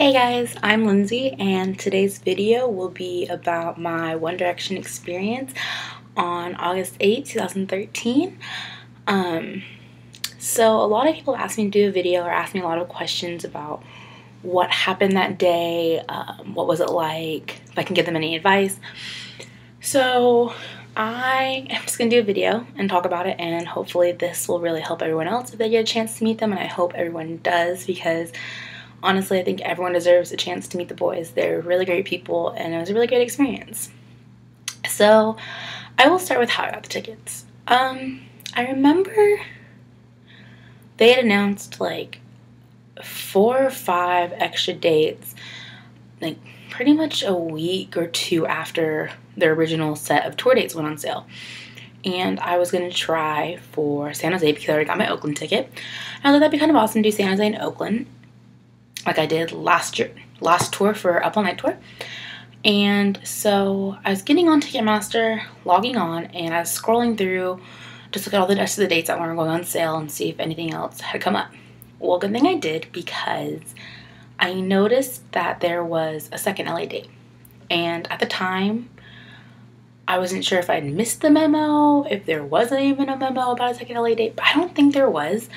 Hey guys, I'm Lindsay and today's video will be about my One Direction experience on August 8, 2013. So a lot of people asked me to do a video or asked me a lot of questions about what happened that day, what was it like, if I can give them any advice. So I am just going to do a video and talk about it, and hopefully this will really help everyone else if they get a chance to meet them, and I hope everyone does, because honestly, I think everyone deserves a chance to meet the boys. They're really great people, and it was a really great experience. So, I will start with how I got the tickets. I remember they had announced like 4 or 5 extra dates, like pretty much a week or 2 after their original set of tour dates went on sale. And I was going to try for San Jose because I already got my Oakland ticket. I thought that'd be kind of awesome to do San Jose and Oakland, like I did last tour for Up All Night tour. And so I was getting on Ticketmaster, logging on, and I was scrolling through just look at all the rest of the dates that weren't going on sale and see if anything else had come up. Well, good thing I did, because I noticed that there was a second LA date. And at the time, I wasn't sure if I'd missed the memo, if there wasn't even a memo about a second LA date, but I don't think there was.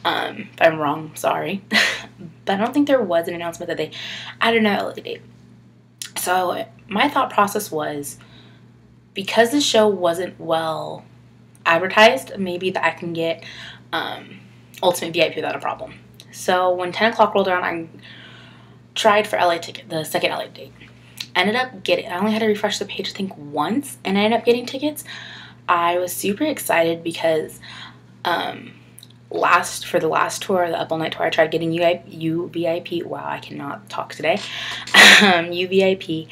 If I'm wrong, sorry. But I don't think there was an announcement that they added an LA date. So my thought process was, because the show wasn't well advertised, maybe that I can get Ultimate VIP without a problem. So when 10 o'clock rolled around, I tried for the second LA date. Ended up getting, I only had to refresh the page I think once, and I ended up getting tickets. I was super excited because for the last tour, the Up All Night tour, I tried getting UVIP. Wow, I cannot talk today. UVIP,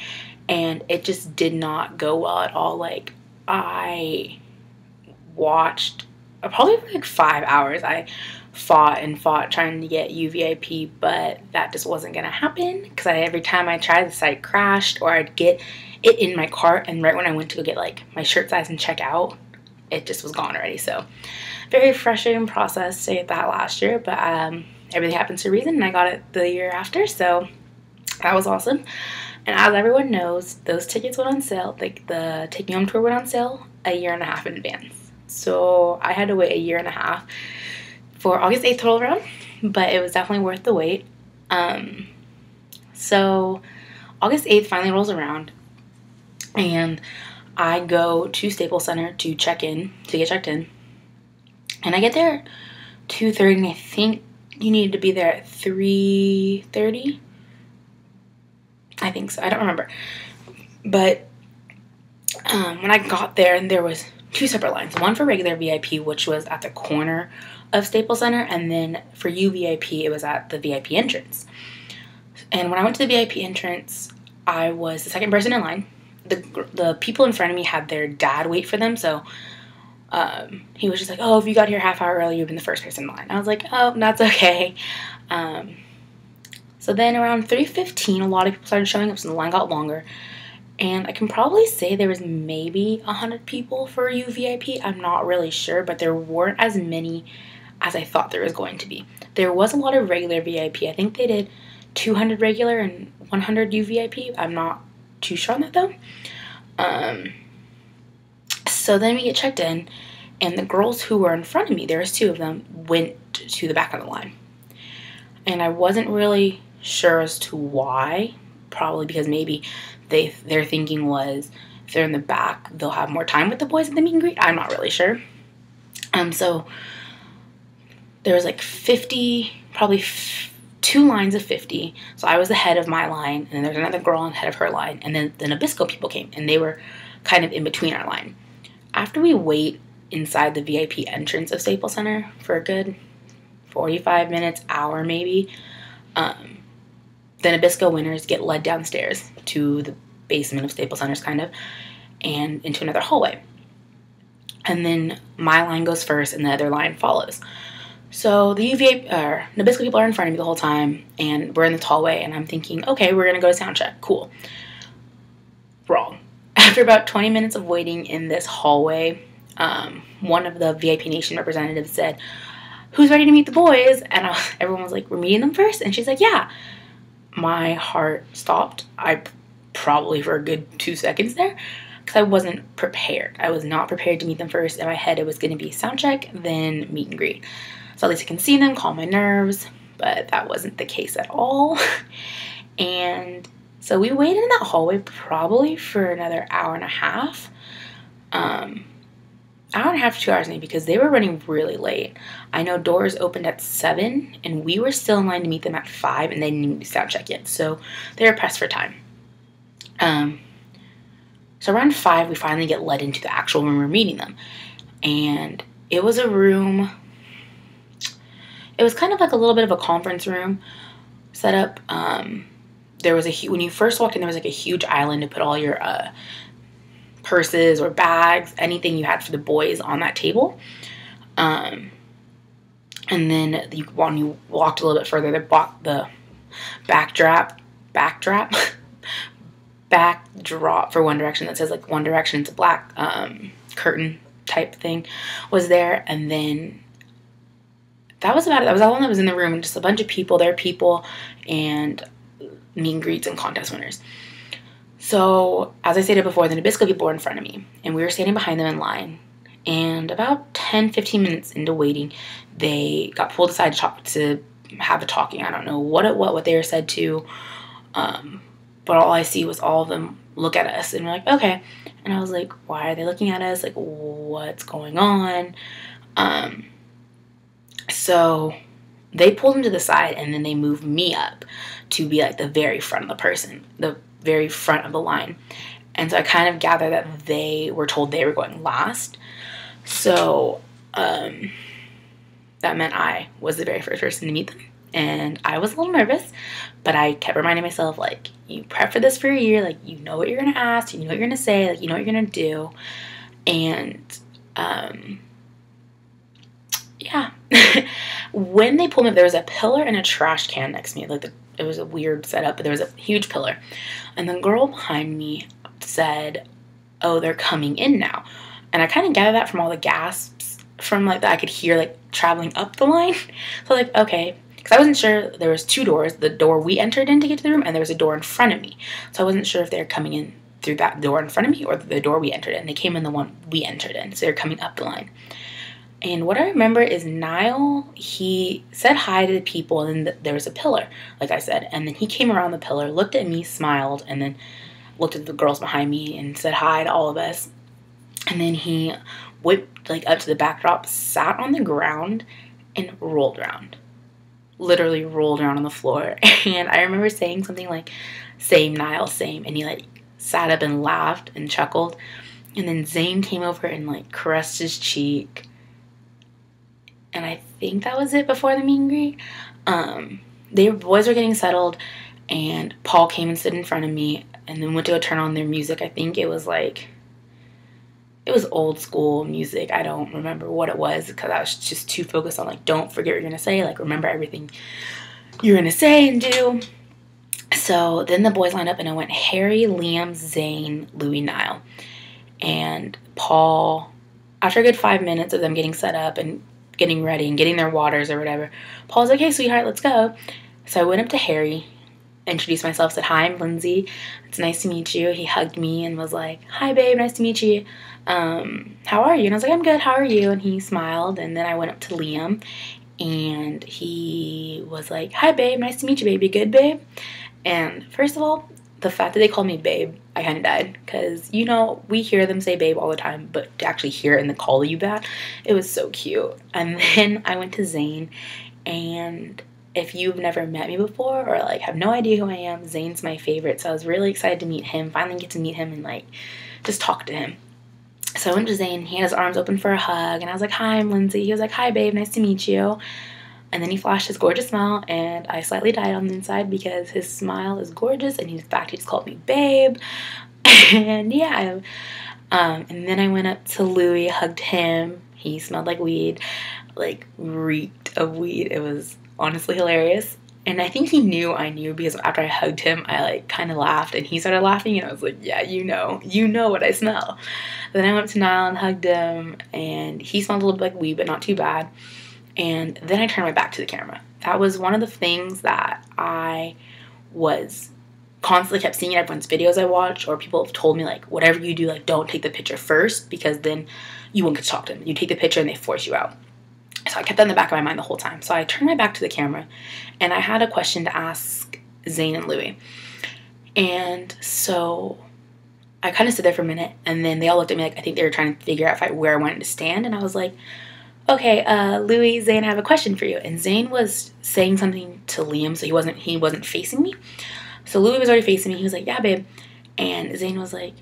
and it just did not go well at all. Like, I watched probably for like 5 hours. I fought and fought trying to get UVIP, but that just wasn't gonna happen because every time I tried, the site crashed, or I'd get it in my cart, and right when I went to go get like my shirt size and check out, it just was gone already. So very frustrating process to get that last year, but everything happens for a reason, and I got it the year after, so that was awesome. And as everyone knows, those tickets went on sale, like the Take Me Home tour went on sale a year and a half in advance. So I had to wait a year and a half for August 8th to roll around, but it was definitely worth the wait. So August 8th finally rolls around, and I go to Staples Center to get checked in, and I get there at 2:30, and I think you needed to be there at 3:30. I think so. I don't remember. But when I got there, and there was 2 separate lines. One for regular VIP, which was at the corner of Staples Center, and then for UVIP, it was at the VIP entrance. And when I went to the VIP entrance, I was the second person in line. The people in front of me had their dad wait for them, so he was just like, oh, if you got here half hour early, you've been the first person in line. I was like, oh, that's okay. So then around 3:15, a lot of people started showing up, so the line got longer. And I can probably say there was maybe 100 people for UVIP. I'm not really sure, but there weren't as many as I thought there was going to be. There was a lot of regular VIP. I think they did 200 regular and 100 UVIP. I'm not too sure on that though. So then we get checked in, and the girls who were in front of me, there was 2 of them, went to the back of the line. And I wasn't really sure as to why. Probably because maybe their thinking was, if they're in the back, they'll have more time with the boys at the meet and greet. I'm not really sure. So there was like 50, probably 2 lines of 50. So I was the head of my line, and then there's another girl on the head of her line, and then the Nabisco people came, and they were kind of in between our line. After we wait inside the VIP entrance of Staples Center for a good 45 minutes, hour maybe, the Nabisco winners get led downstairs to the basement of Staples Center, kind of, and into another hallway. And then my line goes first, and the other line follows. So the Nabisco people are in front of me the whole time, and we're in this hallway, and I'm thinking, okay, we're going to go to sound check. Cool. Wrong. After about 20 minutes of waiting in this hallway, one of the VIP Nation representatives said, who's ready to meet the boys? And everyone was like, we're meeting them first? And she's like, yeah. my heart stopped. I probably for a good 2 seconds there, because I wasn't prepared. I was not prepared to meet them first. In my head, it was going to be sound check, then meet and greet. So at least I can see them, calm my nerves, but that wasn't the case at all. And so we waited in that hallway probably for another hour and a half. Hour and a half to 2 hours maybe, because they were running really late. I know doors opened at 7 and we were still in line to meet them at 5, and they didn't even sound check yet, so they were pressed for time. So around 5 we finally get led into the actual room we're meeting them, and it was a room, it was kind of like a little bit of a conference room set up. There was when you first walked in, there was like a huge island to put all your purses or bags, anything you had for the boys on that table. And then when you walked a little bit further, the backdrop for One Direction that says like One Direction, it's a black curtain type thing, was there. And then that was about it. That was all that was in the room, and just a bunch of people, their people, and meet and greets and contest winners. So, as I stated before, the Nabisco people were in front of me, and we were standing behind them in line. And about 10-15 minutes into waiting, they got pulled aside to have a talking. I don't know what they were said to, but all I see was all of them look at us, and we're like, okay. And I was like, why are they looking at us? Like, what's going on? So they pulled him to the side, and then they moved me up to be like the very front of the very front of the line. And so I kind of gathered that they were told they were going last. So that meant I was the very first person to meet them. And I was a little nervous, but I kept reminding myself, like, you prep for this for a year, like, you know what you're going to ask, you know what you're going to say, like, you know what you're going to do. And yeah. When they pulled me up, there was a pillar and a trash can next to me. Like, it was a weird setup, but there was a huge pillar. And the girl behind me said, oh, they're coming in now. And I kind of gathered that from all the gasps from, like, that I could hear, like, traveling up the line. So, like, okay. Because I wasn't sure. There was 2 doors. The door we entered in to get to the room, and there was a door in front of me. So I wasn't sure if they were coming in through that door in front of me or the door we entered in. They came in the one we entered in. So they're coming up the line. And what I remember is Niall, he said hi to the people, and then there was a pillar, like I said. And then he came around the pillar, looked at me, smiled, and then looked at the girls behind me and said hi to all of us. And then he whipped, like, up to the backdrop, sat on the ground, and rolled around. Literally rolled around on the floor. And I remember saying something like, same, Niall, same. And he, like, sat up and laughed and chuckled. And then Zayn came over and, like, caressed his cheek. And I think that was it before the meet and greet. The boys were getting settled, and Paul came and stood in front of me, and then went to go turn on their music. I think it was like, it was old school music. I don't remember what it was, because I was just too focused on, like, don't forget what you're going to say. Like, remember everything you're going to say and do. So then the boys lined up, and I went Harry, Liam, Zayn, Louis, Niall. And Paul, after a good 5 minutes of them getting set up and getting ready and getting their waters or whatever, Paul's like, hey, sweetheart, let's go. So I went up to Harry, introduced myself, said, hi, I'm Lindsay. It's nice to meet you. He hugged me and was like, hi, babe, nice to meet you. How are you? And I was like, I'm good. How are you? And he smiled. And then I went up to Liam, and he was like, hi, babe, nice to meet you, baby. Good, babe? And first of all, the fact that they called me babe, I kind of died, because, you know, we hear them say babe all the time, but to actually hear it and then call you that, it was so cute. And then I went to Zayn, and if you've never met me before or, like, have no idea who I am, Zayn's my favorite, so I was really excited to meet him, finally get to meet him and, like, just talk to him. So I went to Zayn, he had his arms open for a hug, and I was like, hi, I'm Lindsay. He was like, hi, babe, nice to meet you. And then he flashed his gorgeous smile, and I slightly died on the inside because his smile is gorgeous, and in fact, he just called me babe. And yeah, and then I went up to Louis, hugged him. He smelled like weed, like reeked of weed. It was honestly hilarious. And I think he knew I knew, because after I hugged him, I, like, kind of laughed, and he started laughing, and I was like, yeah, you know what I smell. Then I went up to Niall and hugged him, and he smelled a little bit like weed, but not too bad. And then I turned my back to the camera. That was one of the things that I was constantly kept seeing everyone's videos I watched, or people have told me, like, whatever you do, like, don't take the picture first, because then you won't get to talk to them. You take the picture and they force you out. So I kept that in the back of my mind the whole time. So I turned my back to the camera, and I had a question to ask Zane and Louie. And so I kind of stood there for a minute, and then they all looked at me like I think they were trying to figure out where I wanted to stand. And I was like, okay, Louie, Zane, I have a question for you. And Zane was saying something to Liam, so he wasn't facing me. So Louie was already facing me. He was like, yeah, babe. And Zane was like,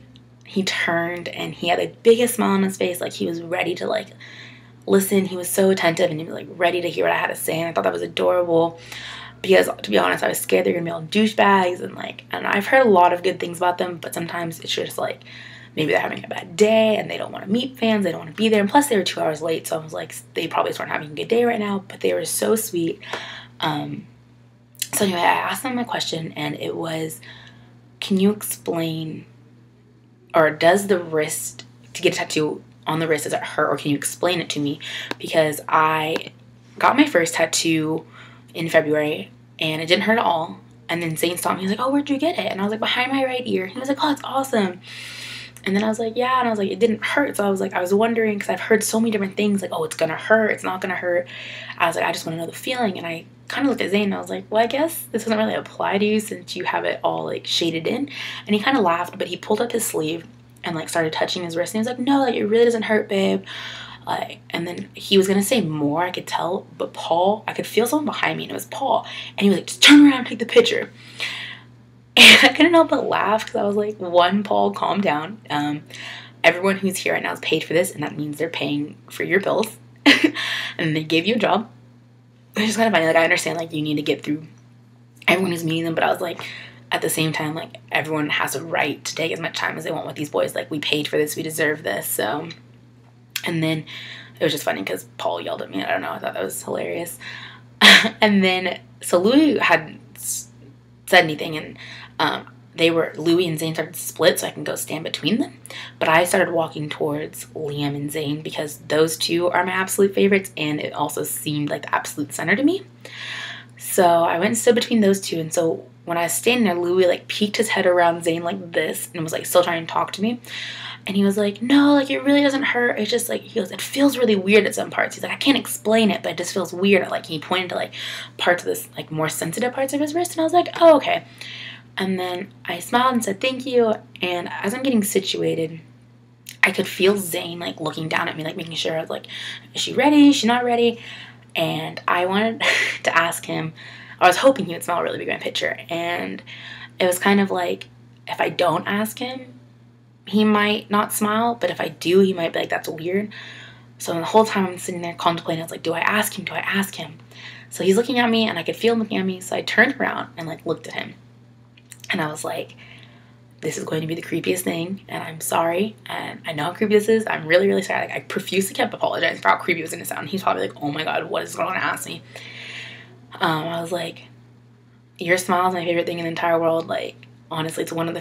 he turned, and he had the biggest smile on his face, like he was ready to, like, listen. He was so attentive, and he was, like, ready to hear what I had to say. And I thought that was adorable, because, to be honest, I was scared they were gonna be all douchebags, and, like, and I've heard a lot of good things about them, but sometimes it's just, like, maybe they're having a bad day, and they don't want to meet fans, they don't want to be there, and plus they were 2 hours late, so I was like, they probably just weren't having a good day right now, but they were so sweet. So anyway, I asked them my question, and it was, can you explain, or does the wrist, to get a tattoo on the wrist, does it hurt, or can you explain it to me? Because I got my first tattoo in February, and it didn't hurt at all. And then Zane saw me, he was like, oh, where'd you get it? And I was like, behind my right ear. He was like, oh, it's awesome. And then I was like, yeah, and I was like, it didn't hurt. So I was like, I was wondering, because I've heard so many different things, like, oh, it's gonna hurt, it's not gonna hurt. I was like, I just want to know the feeling. And I kind of looked at Zane, and I was like, well, I guess this doesn't really apply to you since you have it all, like, shaded in. And he kind of laughed, but he pulled up his sleeve and, like, started touching his wrist, and he was like, no, like, it really doesn't hurt, babe. Like, and then he was gonna say more, I could tell, but Paul, I could feel someone behind me, and it was Paul, and he was like, just turn around and take the picture. And I couldn't help but laugh, because I was like, one, Paul, calm down. Everyone who's here right now is paid for this, and that means they're paying for your bills. And they gave you a job. It's just kind of funny. Like, I understand, like, you need to get through everyone who's meeting them, but I was like, at the same time, like, everyone has a right to take as much time as they want with these boys. Like, we paid for this, we deserve this. So, and then it was just funny because Paul yelled at me. I don't know, I thought that was hilarious. And then, so Louie hadn't said anything, and Louie and Zane started to split so I can go stand between them. But I started walking towards Liam and Zane because those two are my absolute favorites, and it also seemed like the absolute center to me. So I went and stood between those two, and so when I was standing there, Louie, like, peeked his head around Zane like this and was, like, still trying to talk to me. And he was like, no, like, it really doesn't hurt. It's just, like, he goes, it feels really weird at some parts. He's like, I can't explain it, but it just feels weird. Like, he pointed to, like, parts of this, like, more sensitive parts of his wrist, and I was like, oh, okay. And then I smiled and said, thank you. And as I'm getting situated, I could feel Zane, like, looking down at me, like, making sure I was like, is she ready? Is she not ready? And I wanted to ask him, I was hoping he would smile really big in my picture. And it was kind of like, if I don't ask him, he might not smile, but if I do, he might be like, that's weird. So the whole time I'm sitting there contemplating, I was like, do I ask him? Do I ask him? So he's looking at me, and I could feel him looking at me, so I turned around and, like, looked at him. And I was like, this is going to be the creepiest thing, and I'm sorry, and I know how creepy this is. I'm really, really sorry. Like, I profusely kept apologizing for how creepy it was going to sound. He's probably like, oh my god, what is going on to ask me? I was like, your smile is my favorite thing in the entire world. Like, honestly, it's one of my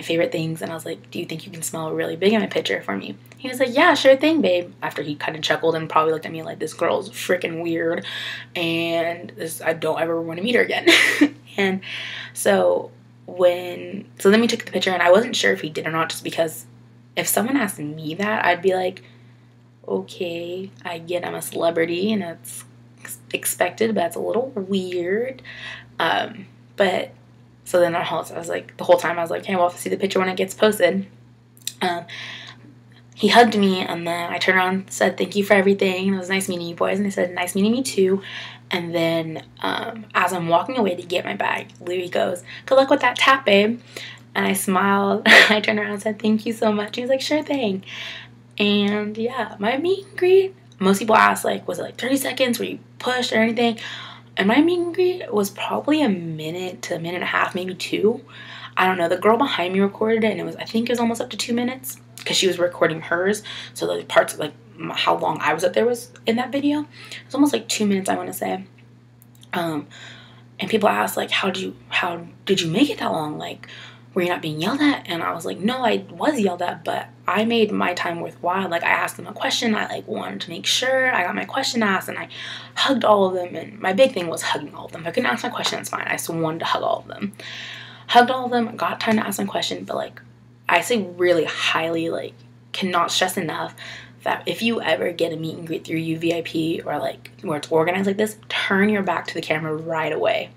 favorite things. And I was like, do you think you can smile really big in my picture for me? He was like, yeah, sure thing, babe. After he kind of chuckled and probably looked at me like, this girl's freaking weird, and I don't ever want to meet her again. And so then we took the picture, and I wasn't sure if he did or not, just because if someone asked me that, I'd be like, okay, I get I'm a celebrity and it's expected, but it's a little weird. But so then I was like, the whole time I was like, hey, we'll have to see the picture when it gets posted. He hugged me, and then I turned around and said, thank you for everything. It was nice meeting you boys. And they said, nice meeting me too. And then as I'm walking away to get my bag, Louie goes, good luck with that tap, babe. And I smiled. I turned around and said, thank you so much. He was like, sure thing. And yeah, my meet and greet, most people ask, like, was it like 30 seconds? Were you pushed or anything? And my meet and greet was probably a minute to a minute and a half, maybe 2. I don't know. The girl behind me recorded it, and I think it was almost up to 2 minutes because she was recording hers. So the parts of, like, how long I was up there was in that video. It was almost like 2 minutes, I want to say. And people ask, like, how did you make it that long? Like, were you not being yelled at? And I was like, no, I was yelled at, but I made my time worthwhile. Like, I asked them a question. I like wanted to make sure I got my question asked, and I hugged all of them. And my big thing was hugging all of them. If I couldn't ask my question, that's fine. I just wanted to hug all of them. Hugged all of them, got time to ask my question, but like, I say really highly, like, cannot stress enough that if you ever get a meet and greet through UVIP or like where it's organized like this, turn your back to the camera right away.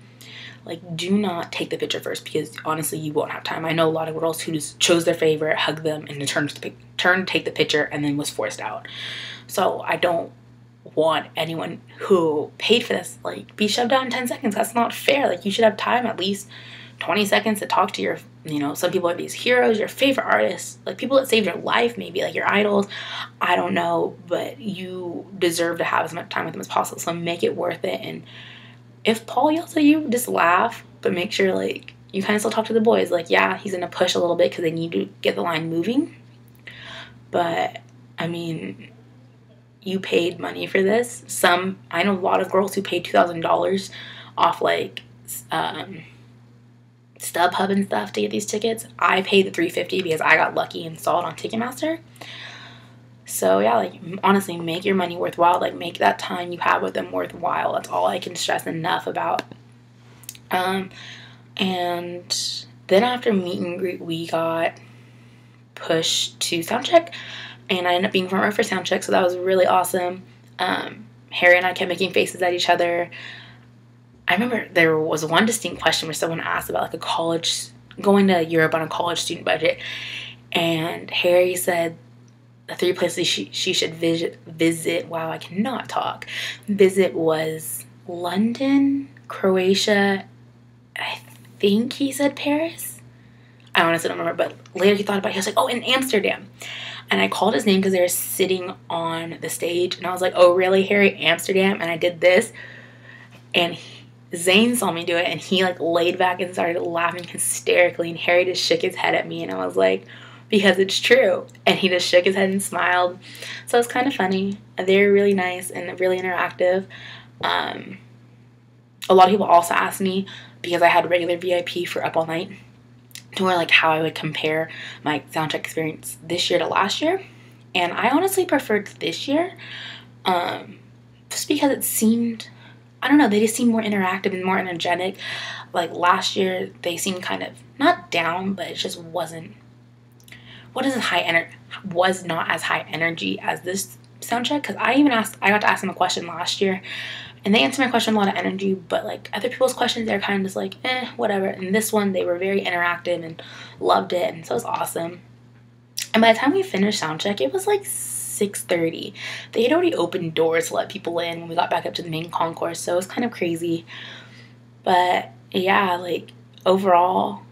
Like, do not take the picture first, because honestly, you won't have time. I know a lot of girls who just chose their favorite, hugged them, and then turned to take the picture and then was forced out. So I don't want anyone who paid for this, like, be shoved out in 10 seconds. That's not fair. Like, you should have time, at least 20 seconds to talk to your, you know, some people are these heroes, your favorite artists, like people that saved your life, maybe like your idols. I don't know, but you deserve to have as much time with them as possible. So make it worth it. And if Paul yells at you, just laugh, but make sure, like, you kind of still talk to the boys. Like, yeah, he's going to push a little bit because they need to get the line moving. But, I mean, you paid money for this. I know a lot of girls who paid $2,000 off, like, StubHub and stuff to get these tickets. I paid the $350 because I got lucky and saw it on Ticketmaster. So yeah, like, honestly, make your money worthwhile. Like, make that time you have with them worthwhile. That's all I can stress enough about. And then after meet and greet, we got pushed to soundcheck, and I ended up being front row for soundcheck, so that was really awesome. Harry and I kept making faces at each other. I remember there was one distinct question where someone asked about, like, going to Europe on a college student budget, and Harry said the 3 places she should visit. Wow, I cannot talk. Visit was London, Croatia, I think he said Paris. I honestly don't remember, but later he thought about it. He was like, oh, in Amsterdam. And I called his name because they were sitting on the stage, and I was like, oh, really, Harry? Amsterdam? And I did this, and Zane saw me do it, and he, like, laid back and started laughing hysterically, and Harry just shook his head at me, and I was like, because it's true. And he just shook his head and smiled. So it's kind of funny. They're really nice and really interactive. A lot of people also asked me, because I had regular VIP for Up All Night, to where, like, how I would compare my soundcheck experience this year to last year. And I honestly preferred this year, just because it seemed, I don't know, they just seemed more interactive and more energetic. Like, last year, they seemed kind of, not down, but it just was not as high energy as this soundcheck. Because I got to ask them a question last year, and they answered my question with a lot of energy, but, like, other people's questions, they're kind of just like, whatever. And this one, they were very interactive and loved it, and so it was awesome. And by the time we finished soundcheck, it was like 6:30. They had already opened doors to let people in when we got back up to the main concourse, so it was kind of crazy. But yeah, like, overall,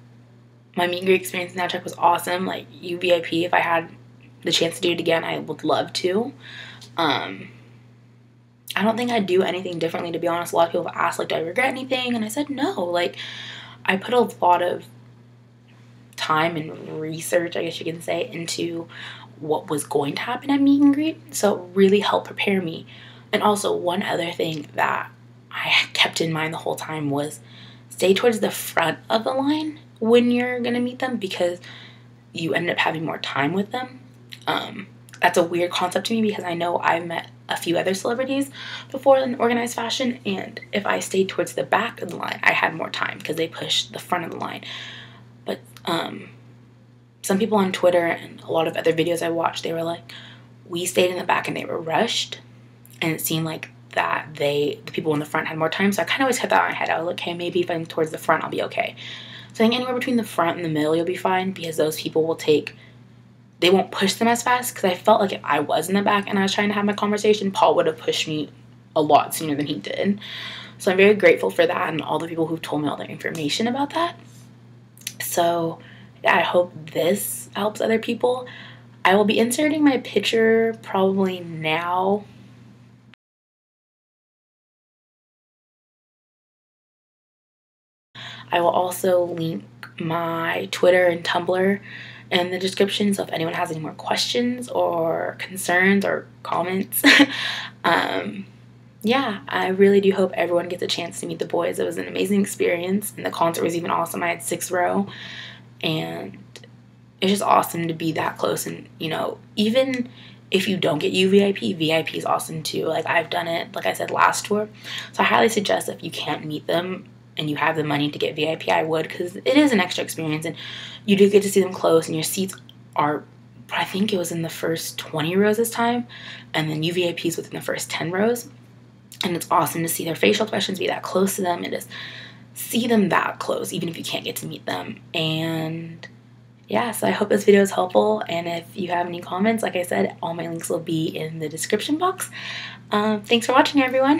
my meet and greet experience in soundcheck was awesome. Like, UVIP, if I had the chance to do it again, I would love to. I don't think I'd do anything differently, to be honest. A lot of people have asked, like, do I regret anything? And I said no. Like, I put a lot of time and research, I guess you can say, into what was going to happen at meet and greet. So it really helped prepare me. And also, one other thing that I kept in mind the whole time was stay towards the front of the line when you're going to meet them, because you end up having more time with them. That's a weird concept to me, because I know I've met a few other celebrities before in organized fashion, and if I stayed towards the back of the line, I had more time because they pushed the front of the line. But some people on Twitter and a lot of other videos I watched, they were like, we stayed in the back and they were rushed, and it seemed like that the people in the front had more time. So I kind of always kept that in my head. I was like, okay, maybe if I'm towards the front, I'll be okay. So I think anywhere between the front and the middle, you'll be fine, because those people they won't push them as fast. Because I felt like if I was in the back and I was trying to have my conversation, Paul would have pushed me a lot sooner than he did. So I'm very grateful for that, and all the people who've told me all the information about that. So yeah, I hope this helps other people. I will be inserting my picture probably now. I will also link my Twitter and Tumblr in the description, so if anyone has any more questions or concerns or comments, yeah, I really do hope everyone gets a chance to meet the boys. It was an amazing experience, and the concert was even awesome. I had 6th row, and it's just awesome to be that close. And, you know, even if you don't get UVIP, VIP is awesome too. Like, I've done it, like I said, last tour. So I highly suggest if you can't meet them and you have the money to get VIP, I would, because it is an extra experience, and you do get to see them close, and your seats are, I think it was in the first 20 rows this time, and then UVIP is within the first 10 rows. And it's awesome to see their facial expressions, be that close to them, and just see them that close, even if you can't get to meet them. And yeah, so I hope this video is helpful, and if you have any comments, like I said, all my links will be in the description box. Thanks for watching, everyone.